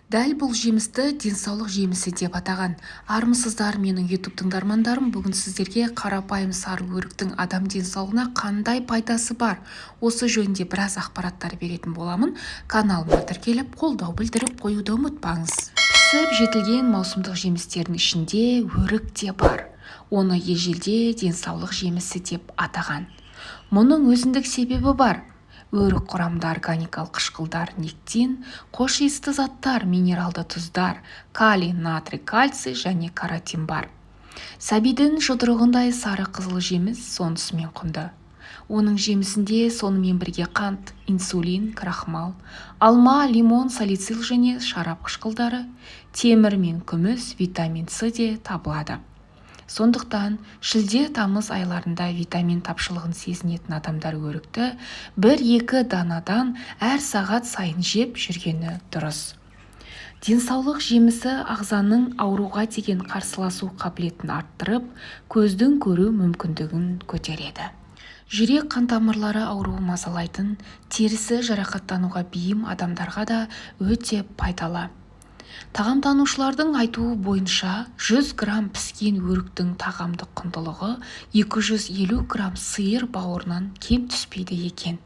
Дәл бұл жемісті денсаулық жемісі деп атаған. Армысыздар менің YouTube тыңдармандарым, бүгін сіздерге қарапайым сары өріктің адам денсаулығына қандай пайдасы бар, осы жөнінде біраз ақпараттар беретін боламын. Каналыма тіркеліп, қолдау білдіріп қоюды ұмытпаңыз. Пісіп жетілген маусымдық жемістердің ішінде өрік те бар. Оны ежелде денсаулық жемісі деп атаған. Мұның өзіндік себебі бар. Өрік құрамында органикалық қышқылдар, нектин, қош иісті заттар, минералды тұздар, калий, натрий, кальций және каротин бар. Сәбидің жұдырығындай сары қызыл жеміс сонысымен құнды. Оның жемісінде сонымен бірге қант, инсулин, крахмал, алма, лимон, салицил және шарап қышқылдары, темір мен күміс, витамин С де табылады. Сондықтан шілде-тамыз айларында витамин тапшылығын сезінетін адамдар өрікті 1-2 данадан әр сағат сайын жеп жүргені дұрыс. Денсаулық жемісі ағзаның ауруға деген қарсыласу қабілетін арттырып, көздің көру мүмкіндігін көтереді. Жүрек қан тамырлары ауруы мазалайтын, терісі жарақаттануға бейім адамдарға да өте пайдалы. Тағамтанушылардың айтуы бойынша 100 грамм піскен өріктің тағамдық құндылығы 250 грамм сиыр бауырынан кем түспейді екен.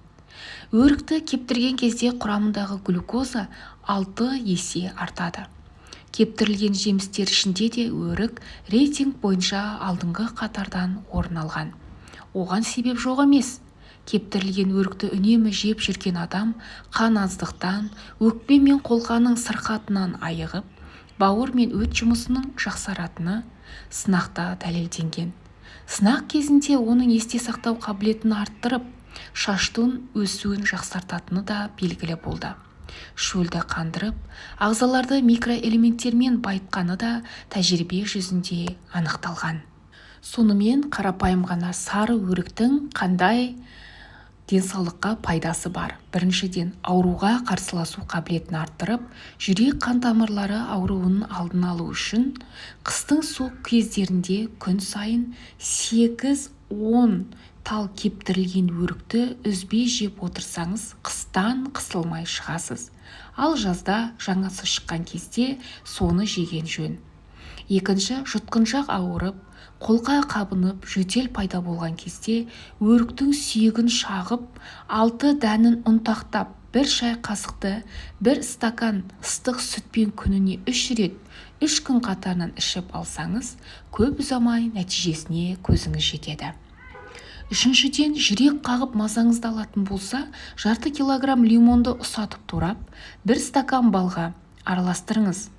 Өрікті кептірген кезде құрамындағы глюкоза 6 есе артады. Кептірілген жемістер ішінде де өрік рейтинг бойынша алдыңғы қатардан орын алған. Оған себеп жоқ емес. Кептірілген өрікті үнемі жеп жүрген адам қан аздықтан, өкпе мен қолқаның сырқатынан айығып, бауыр мен өт жұмысының жақсаратыны сынақта дәлелденген. Сынақ кезінде оның есте сақтау қабілетін арттырып, шаштың өсуін жақсартатыны да белгілі болды. Шөлді қандырып, ағзаларды микроэлементтермен байытқаны да тәжірибе жүзінде анықталған. Сонымен қарапайым ғана сары өріктің қандай денсаулыққа пайдасы бар. Біріншіден, ауруға қарсыласу қабілетін арттырып, жүрек қан тамырлары ауруының алдын алу үшін қыстың суық кездерінде күн сайын 8-10 тал кептірілген өрікті үзбей жеп отырсаңыз, қыстан қысылмай шығасыз. Ал жазда жаңасы шыққан кезде соны жеген жөн. Екінші, жұтқыншақ ауырып, қолқа қабынып, жөтел пайда болған кезде өріктің сүйегін шағып, 6 дәнін ұнтақтап, 1 шай қасықты 1 стакан ыстық сүтпен күніне 3 рет 3 күн қатарынан ішіп алсаңыз, көп ұзамай нәтижесіне көзіңіз жетеді. Үшіншіден, жүрек қағып мазаңызды алатын болса, жарты килограмм лимонды ұсатып турап, 1 стакан балға араластырыңыз.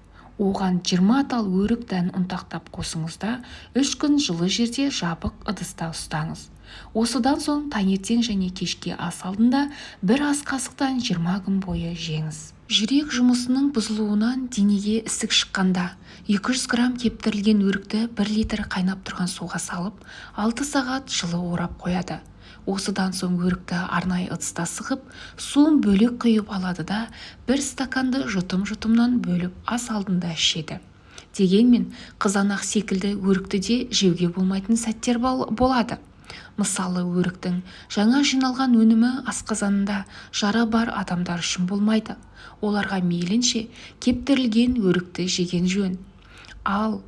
Оған 20 тал өрік дәнін ұнтақтап қосыңызда, 3 күн жылы жерде жабық ыдыста ұстаңыз. Осыдан соң таңертең және кешке ас алдында 1 ас қасықтан 20 күн бойы жеңіз. Жүрек жұмысының бұзылуынан денеге ісік шыққанда 200 грамм кептірілген өрікті 1 литр қайнап тұрған суға салып, 6 сағат жылы орап қояды. Осыдан соң өрікті арнайы ыдыста сығып, суын бөлек құйып алады да, 1 стаканды жұтым-жұтымнан бөліп ас алдында ішеді. Дегенмен, қызанақ секілді өрікті де жеуге болмайтын сәттер болады. Мысалы, өріктің жаңа жиналған өнімі асқазанында жара бар адамдар үшін болмайды. Оларға мейлінше кептірілген өрікті жеген жөн. Ал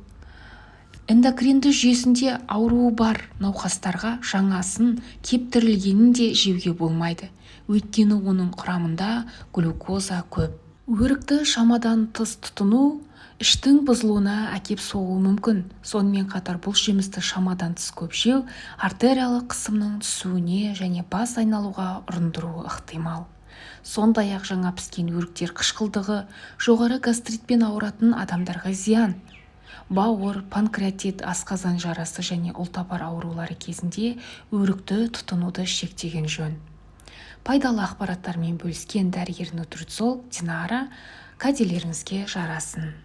эндокринді жүйесінде ауруы бар науқастарға жаңасын кептірілгенін де жеуге болмайды. Өйткені оның құрамында глюкоза көп. Өрікті шамадан тыс тұтыну іштің бұзылуына әкеп соғуы мүмкін. Сонымен қатар бұл жемісті шамадан тыс көп жеу артериялық қысымның түсуіне және бас айналуға ұрындыруы ықтимал. Сондай-ақ жаңа піскен өріктер қышқылдығы жоғары гастритпен ауыратын адамдарға зиян. Бауыр, панкреатит, асқазан жарасы және ұлтабар аурулары кезінде өрікті тұтынуды шектеген жөн. Пайдалы ақпараттармен бөліскен дәрігер нутрициолог Динара, кәделеріңізге жарасын.